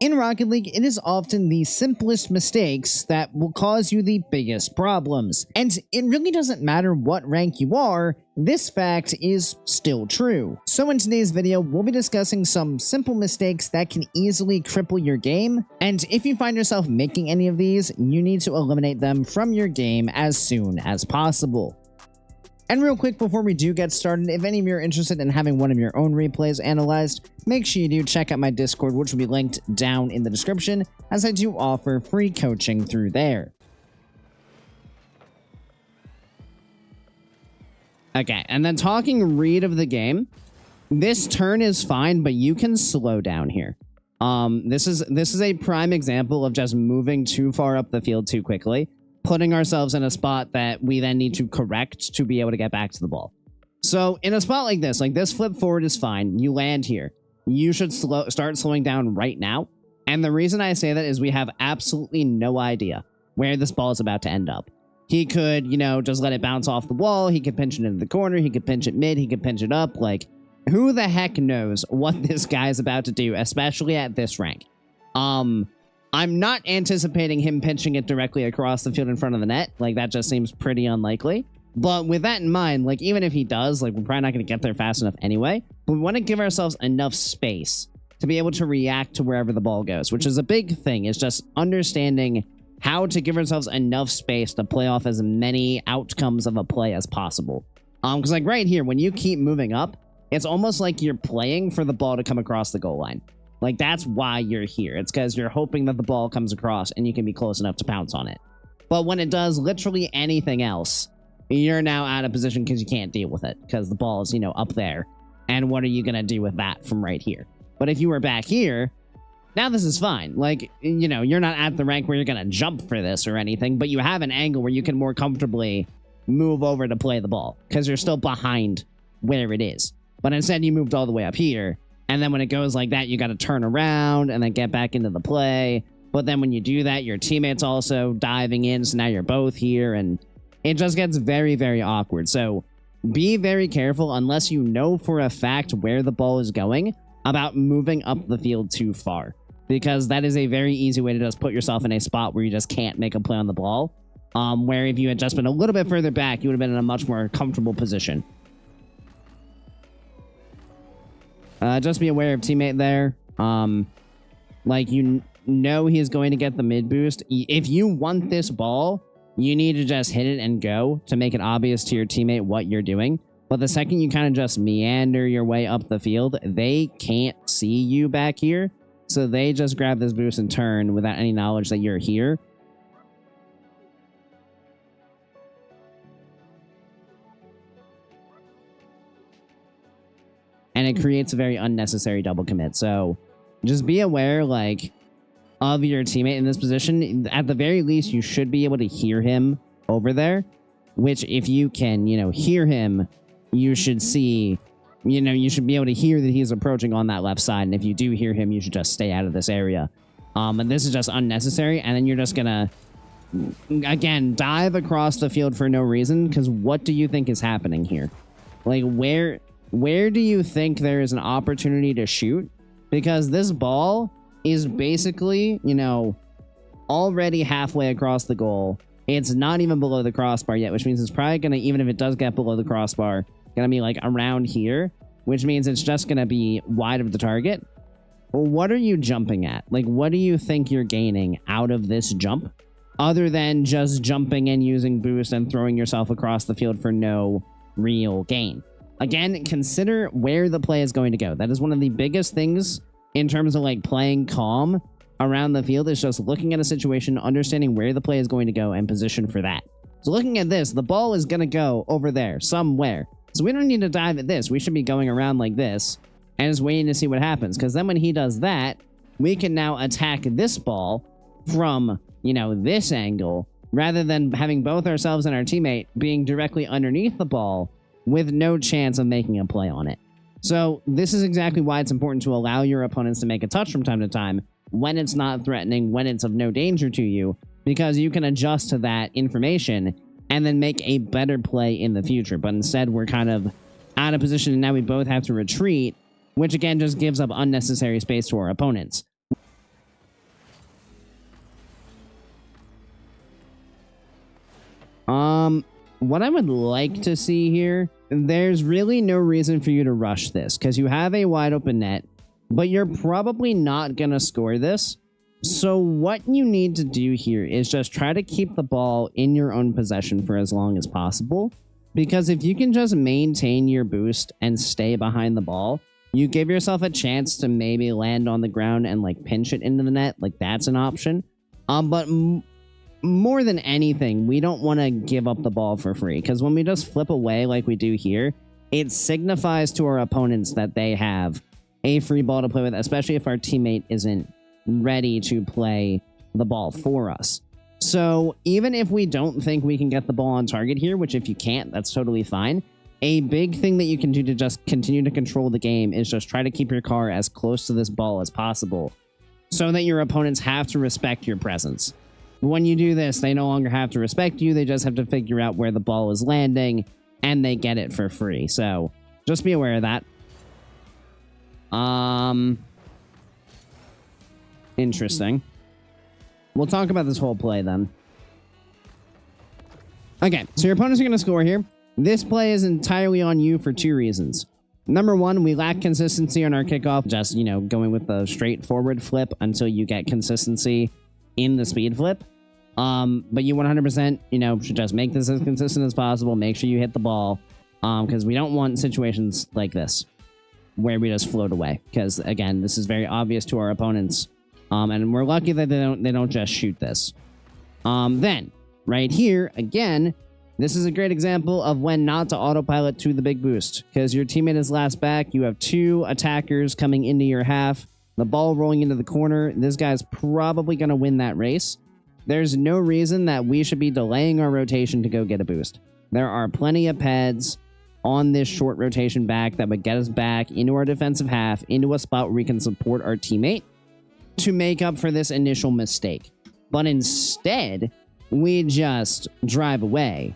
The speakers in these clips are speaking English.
In Rocket League, it is often the simplest mistakes that will cause you the biggest problems. And it really doesn't matter what rank you are, this fact is still true. So in today's video, we'll be discussing some simple mistakes that can easily cripple your game, and if you find yourself making any of these, you need to eliminate them from your game as soon as possible. And real quick before we do get started, if any of you are interested in having one of your own replays analyzed, make sure you do check out my Discord, which will be linked down in the description, as I do offer free coaching through there. Okay, and then talking read of the game, this turn is fine, but you can slow down here. This is a prime example of just moving too far up the field too quickly, putting ourselves in a spot that we then need to correct to be able to get back to the ball. So in a spot like this flip forward is fine. You land here. You should start slowing down right now. And the reason I say that is we have absolutely no idea where this ball is about to end up. He could, just let it bounce off the wall. He could pinch it into the corner. He could pinch it mid. He could pinch it up. Like, who the heck knows what this guy is about to do, especially at this rank. I'm not anticipating him pinching it directly across the field in front of the net. Like, that just seems pretty unlikely. But with that in mind, like, even if he does, like, we're probably not going to get there fast enough anyway. But we want to give ourselves enough space to be able to react to wherever the ball goes, which is a big thing. It's just understanding how to give ourselves enough space to play off as many outcomes of a play as possible. Because, like, right here, when you keep moving up, it's almost like you're playing for the ball to come across the goal line. Like, that's why you're here. It's because you're hoping that the ball comes across and you can be close enough to pounce on it. But when it does literally anything else, you're now out of position because you can't deal with it because the ball is, up there. And what are you going to do with that from right here? But if you were back here, now this is fine. Like, you're not at the rank where you're going to jump for this or anything, but you have an angle where you can more comfortably move over to play the ball because you're still behind where it is. But instead, you moved all the way up here. And then when it goes like that, you got to turn around and then get back into the play. But then when you do that, your teammate's also diving in. So now you're both here. And it just gets very, very awkward. So be very careful unless you know for a fact where the ball is going about moving up the field too far. Because that is a very easy way to just put yourself in a spot where you just can't make a play on the ball. Where if you had just been a little bit further back, you would have been in a much more comfortable position. Just be aware of teammate there. Like, he is going to get the mid boost. If you want this ball, you need to just hit it and go to make it obvious to your teammate what you're doing. But the second you kind of just meander your way up the field, they can't see you back here. So they just grab this boost and turn without any knowledge that you're here. And it creates a very unnecessary double commit. So just be aware, like, of your teammate in this position. At the very least, you should be able to hear him over there. Which, if you can, hear him, you should see, you should be able to hear that he's approaching on that left side. And if you do hear him, you should just stay out of this area. And this is just unnecessary. And then you're just gonna, again, dive across the field for no reason. Because what do you think is happening here? Like, where do you think there is an opportunity to shoot? Because this ball is basically, already halfway across the goal. It's not even below the crossbar yet, which means it's probably going to, even if it does get below the crossbar, going to be like around here, which means it's just going to be wide of the target. Well, what are you jumping at? Like, what do you think you're gaining out of this jump? Other than just jumping and using boost and throwing yourself across the field for no real gain. Again, consider where the play is going to go. That is one of the biggest things in terms of, like, playing calm around the field, is just looking at a situation, understanding where the play is going to go, and position for that. So looking at this, the ball is going to go over there, somewhere. So we don't need to dive at this. We should be going around like this and just waiting to see what happens. Because then when he does that, we can now attack this ball from, this angle, rather than having both ourselves and our teammate being directly underneath the ball with no chance of making a play on it. So this is exactly why it's important to allow your opponents to make a touch from time to time when it's not threatening, when it's of no danger to you, because you can adjust to that information and then make a better play in the future. But instead, we're kind of out of position, and now we both have to retreat, which again just gives up unnecessary space to our opponents. What I would like to see here, there's really no reason for you to rush this because you have a wide open net, but you're probably not going to score this. So what you need to do here is just try to keep the ball in your own possession for as long as possible. Because if you can just maintain your boost and stay behind the ball, you give yourself a chance to maybe land on the ground and like pinch it into the net. Like that's an option. But more than anything, we don't want to give up the ball for free because when we just flip away like we do here, it signifies to our opponents that they have a free ball to play with, especially if our teammate isn't ready to play the ball for us. So even if we don't think we can get the ball on target here, which if you can't, that's totally fine. A big thing that you can do to just continue to control the game is just try to keep your car as close to this ball as possible so that your opponents have to respect your presence. When you do this, they no longer have to respect you. They just have to figure out where the ball is landing, and they get it for free. So just be aware of that. Interesting. We'll talk about this whole play then. Okay, so your opponents are going to score here. This play is entirely on you for two reasons. Number one, we lack consistency on our kickoff. Just, going with the straightforward flip until you get consistency in the speed flip. But you 100%, should just make this as consistent as possible. Make sure you hit the ball. Because we don't want situations like this where we just float away. Because, again, this is very obvious to our opponents. And we're lucky that they don't just shoot this. Then, right here, again, this is a great example of when not to autopilot to the big boost. Because your teammate is last back. You have two attackers coming into your half. The ball rolling into the corner. This guy's probably going to win that race. There's no reason that we should be delaying our rotation to go get a boost. There are plenty of pads on this short rotation back that would get us back into our defensive half, into a spot where we can support our teammate to make up for this initial mistake. But instead, we just drive away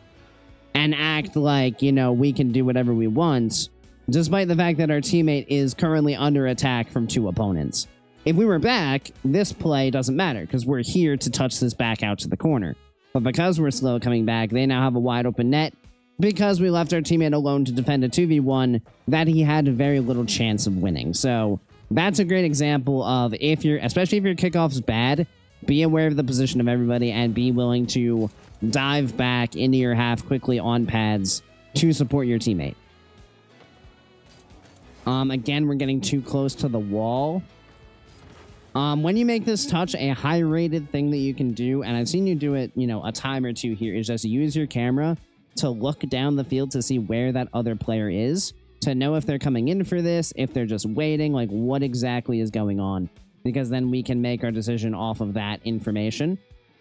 and act like, we can do whatever we want, despite the fact that our teammate is currently under attack from two opponents. If we were back, this play doesn't matter because we're here to touch this back out to the corner. But because we're slow coming back, they now have a wide open net because we left our teammate alone to defend a 2v1 that he had very little chance of winning. So that's a great example of especially if your kickoff's bad, be aware of the position of everybody and be willing to dive back into your half quickly on pads to support your teammate. Again, we're getting too close to the wall. When you make this touch, a high-rated thing that you can do, and I've seen you do it, a time or two here, is just use your camera to look down the field to see where that other player is, to know if they're coming in for this, if they're just waiting, like what exactly is going on, because then we can make our decision off of that information.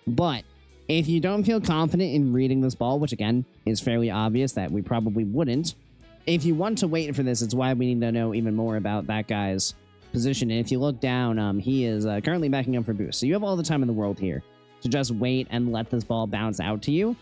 But if you don't feel confident in reading this ball, which again is fairly obvious that we probably wouldn't, if you want to wait for this, it's why we need to know even more about that guy's position. And if you look down, he is currently backing up for boost. So you have all the time in the world here to just wait and let this ball bounce out to you.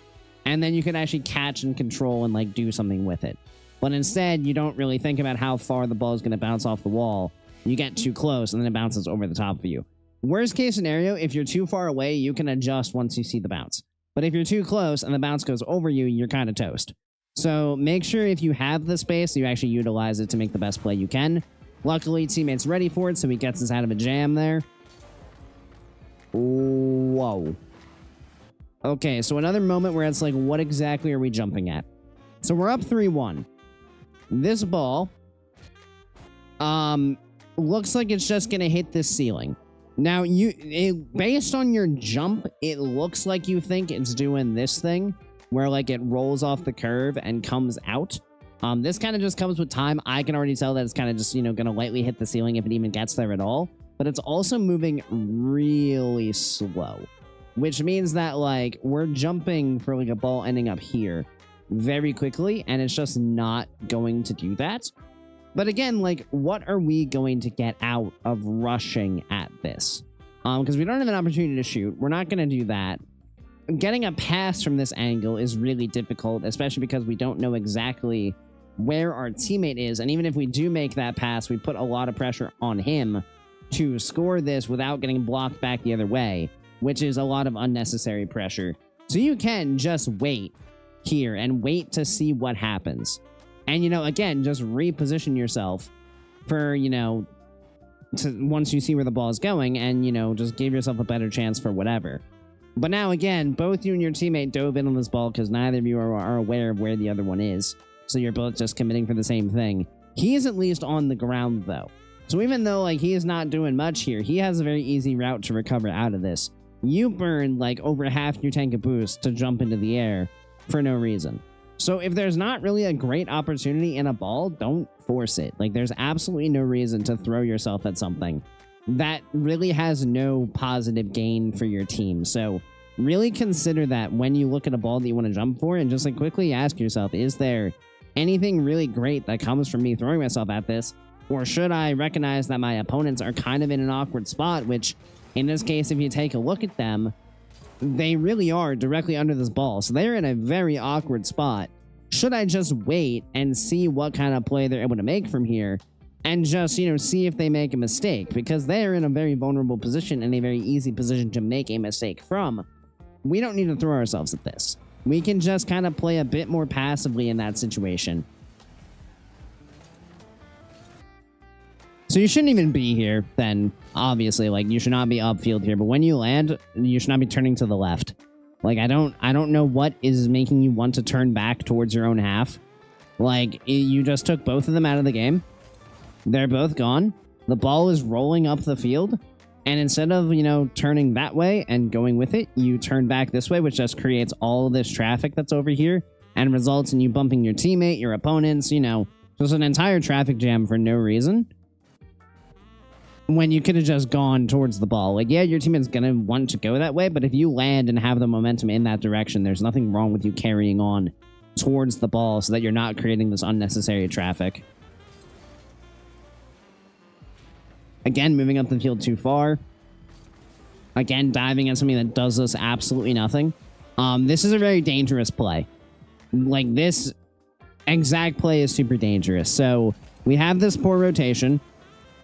And then you can actually catch and control and do something with it. But instead, you don't really think about how far the ball is going to bounce off the wall. You get too close and then it bounces over the top of you. Worst case scenario, if you're too far away, you can adjust once you see the bounce. But if you're too close and the bounce goes over you, you're kind of toast. So make sure if you have the space, you actually utilize it to make the best play you can. Luckily, teammate's ready for it, so he gets us out of a jam there. Whoa. Okay, so another moment where it's like, what exactly are we jumping at? So we're up 3-1. This ball looks like it's just going to hit this ceiling. Now, based on your jump, it looks like you think it's doing this thing, where it rolls off the curve and comes out. This kind of just comes with time. I can already tell that it's kind of just, going to lightly hit the ceiling if it even gets there at all. But it's also moving really slow, which means that, we're jumping for, a ball ending up here very quickly, and it's just not going to do that. But again, what are we going to get out of rushing at this? Because we don't have an opportunity to shoot. We're not going to do that. Getting a pass from this angle is really difficult, especially because we don't know exactly where our teammate is. And even if we do make that pass, we put a lot of pressure on him to score this without getting blocked back the other way, which is a lot of unnecessary pressure. So you can just wait here and wait to see what happens. And, you know, again, just reposition yourself for, you know, once you see where the ball is going and, you know, just give yourself a better chance for whatever. But now, again, both you and your teammate dove in on this ball because neither of you are aware of where the other one is. So you're both just committing for the same thing. He is at least on the ground, though. So even though, like, he is not doing much here, he has a very easy route to recover out of this. You burn, like, over half your tank of boost to jump into the air for no reason. So if there's not really a great opportunity in a ball, don't force it. Like, there's absolutely no reason to throw yourself at something that really has no positive gain for your team. So really consider that when you look at a ball that you want to jump for, and just like quickly ask yourself, is there anything really great that comes from me throwing myself at this? Or should I recognize that my opponents are kind of in an awkward spot, which in this case, if you take a look at them, they really are directly under this ball. So they're in a very awkward spot. Should I just wait and see what kind of play they're able to make from here and just, you know, see if they make a mistake? Because they're in a very vulnerable position and a very easy position to make a mistake from. We don't need to throw ourselves at this. We can just kind of play a bit more passively in that situation. So you shouldn't even be here, then, obviously. Like, you should not be upfield here. But when you land, you should not be turning to the left. Like, I don't know what is making you want to turn back towards your own half. Like, you just took both of them out of the game. They're both gone. The ball is rolling up the field. And instead of, you know, turning that way and going with it, you turn back this way, which just creates all of this traffic that's over here and results in you bumping your teammate, your opponents, you know, just an entire traffic jam for no reason. When you could have just gone towards the ball. Like, yeah, your teammate's going to want to go that way, but if you land and have the momentum in that direction, there's nothing wrong with you carrying on towards the ball so that you're not creating this unnecessary traffic. Again, moving up the field too far. Again, diving at something that does us absolutely nothing. This is a very dangerous play. Like, this exact play is super dangerous. So, we have this poor rotation.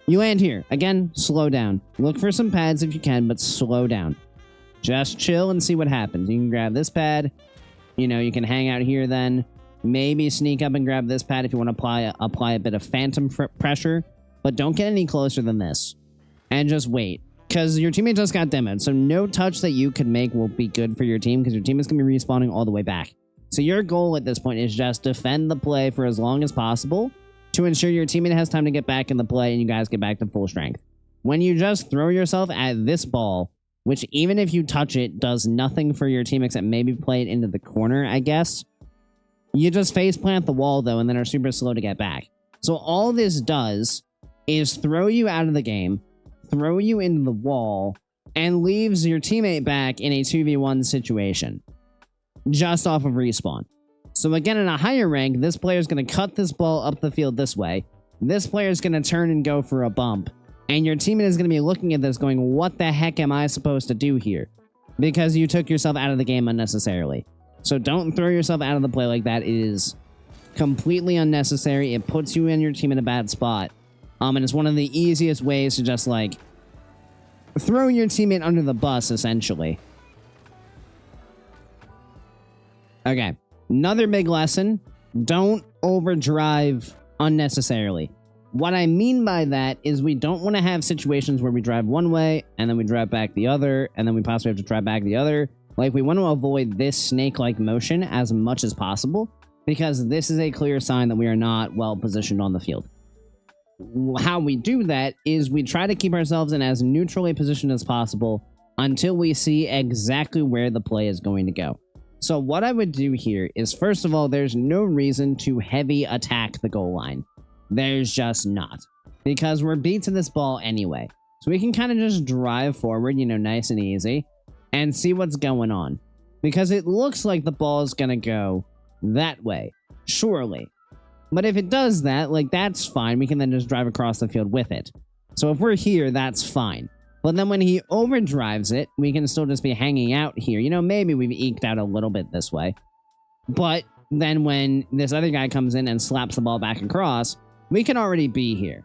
You land here. Again, slow down. Look for some pads if you can, but slow down. Just chill and see what happens. You can grab this pad. You know, you can hang out here then. Maybe sneak up and grab this pad if you want to apply a bit of phantom pressure. But don't get any closer than this. And just wait. Because your teammate just got demoed. So no touch that you could make will be good for your team, because your team is going to be respawning all the way back. So your goal at this point is just defend the play for as long as possible, to ensure your teammate has time to get back in the play and you guys get back to full strength. When you just throw yourself at this ball, which even if you touch it, does nothing for your team except maybe play it into the corner, I guess. You just face plant the wall, though, and then are super slow to get back. So all this does is throw you out of the game, throw you into the wall, and leaves your teammate back in a 2v1 situation. Just off of respawn. So again, in a higher rank, this player is going to cut this ball up the field this way. This player is going to turn and go for a bump. And your teammate is going to be looking at this going, what the heck am I supposed to do here? Because you took yourself out of the game unnecessarily. So don't throw yourself out of the play like that. It is completely unnecessary. It puts you and your team in a bad spot. And it's one of the easiest ways to just, like, throw your teammate under the bus, essentially. Okay. Another big lesson, don't overdrive unnecessarily. What I mean by that is we don't want to have situations where we drive one way, and then we drive back the other, and then we possibly have to drive back the other. Like, we want to avoid this snake-like motion as much as possible, because this is a clear sign that we are not well positioned on the field. How we do that is we try to keep ourselves in as neutral a position as possible until we see exactly where the play is going to go. So what I would do here is, first of all, there's no reason to heavy attack the goal line. There's just not. Because we're beat to this ball anyway. So we can kind of just drive forward, you know, nice and easy, and see what's going on. Because it looks like the ball is going to go that way. Surely. But if it does that, like, that's fine. We can then just drive across the field with it. So if we're here, that's fine. But then when he overdrives it, we can still just be hanging out here. You know, maybe we've eked out a little bit this way. But then when this other guy comes in and slaps the ball back across, we can already be here.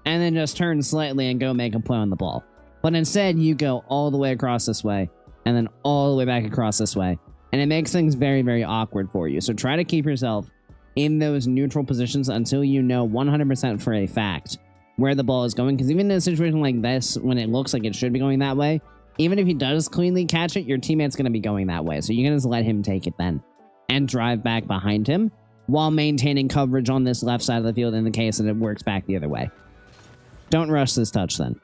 And then just turn slightly and go make a play on the ball. But instead, you go all the way across this way, and then all the way back across this way. And it makes things very, very awkward for you. So try to keep yourself in those neutral positions until you know 100% for a fact where the ball is going. Because even in a situation like this, when it looks like it should be going that way, even if he does cleanly catch it, your teammate's going to be going that way. So you can just let him take it then and drive back behind him while maintaining coverage on this left side of the field in the case that it works back the other way. Don't rush this touch then.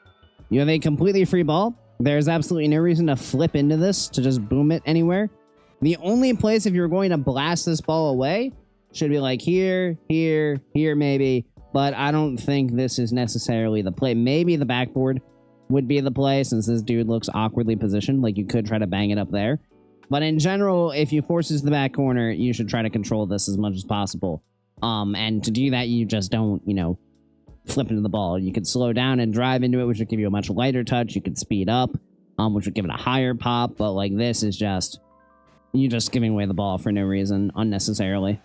You have a completely free ball. There's absolutely no reason to flip into this, to just boom it anywhere. The only place if you're going to blast this ball away should be like here, here, here maybe, but I don't think this is necessarily the play. Maybe the backboard would be the play since this dude looks awkwardly positioned, like you could try to bang it up there. But in general, if you force this to the back corner, you should try to control this as much as possible. And to do that, you just don't, flip into the ball. You could slow down and drive into it, which would give you a much lighter touch. You could speed up, which would give it a higher pop. But like this is just, you just giving away the ball for no reason, unnecessarily.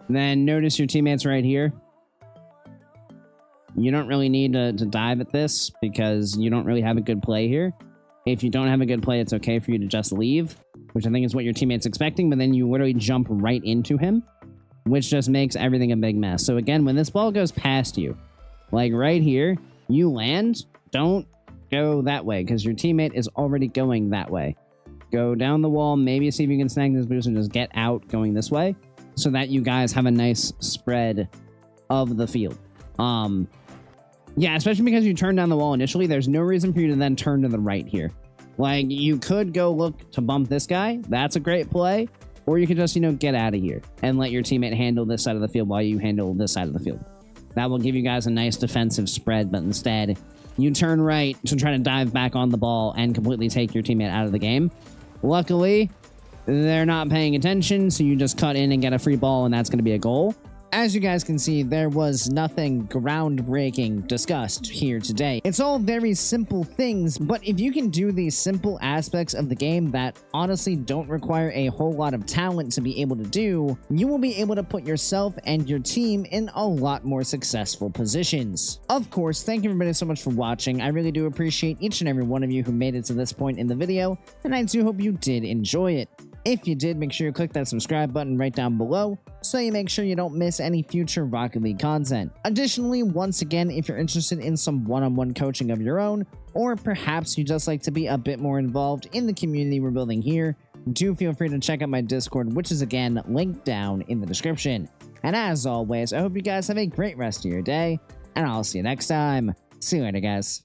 Then notice your teammates right here. You don't really need to dive at this because you don't really have a good play here. If you don't have a good play, it's okay for you to just leave, which I think is what your teammate's expecting, but then you literally jump right into him, which just makes everything a big mess. So again, when this ball goes past you, like right here, you land, don't go that way because your teammate is already going that way. Go down the wall, maybe see if you can snag this boost and just get out going this way so that you guys have a nice spread of the field. Yeah, especially because you turn down the wall initially, there's no reason for you to then turn to the right here. Like, you could go look to bump this guy. That's a great play. Or you could just, get out of here and let your teammate handle this side of the field while you handle this side of the field. That will give you guys a nice defensive spread, but instead, you turn right to try to dive back on the ball and completely take your teammate out of the game. Luckily, they're not paying attention, so you just cut in and get a free ball, and that's going to be a goal. As you guys can see, there was nothing groundbreaking discussed here today. It's all very simple things, but if you can do these simple aspects of the game that honestly don't require a whole lot of talent to be able to do, you will be able to put yourself and your team in a lot more successful positions. Of course, thank you everybody so much for watching. I really do appreciate each and every one of you who made it to this point in the video, and I do hope you did enjoy it. If you did, make sure you click that subscribe button right down below so you make sure you don't miss any future Rocket League content. Additionally, once again, if you're interested in some one-on-one coaching of your own, or perhaps you just like to be a bit more involved in the community we're building here, do feel free to check out my Discord, which is again linked down in the description. And as always, I hope you guys have a great rest of your day, and I'll see you next time. See you later, guys.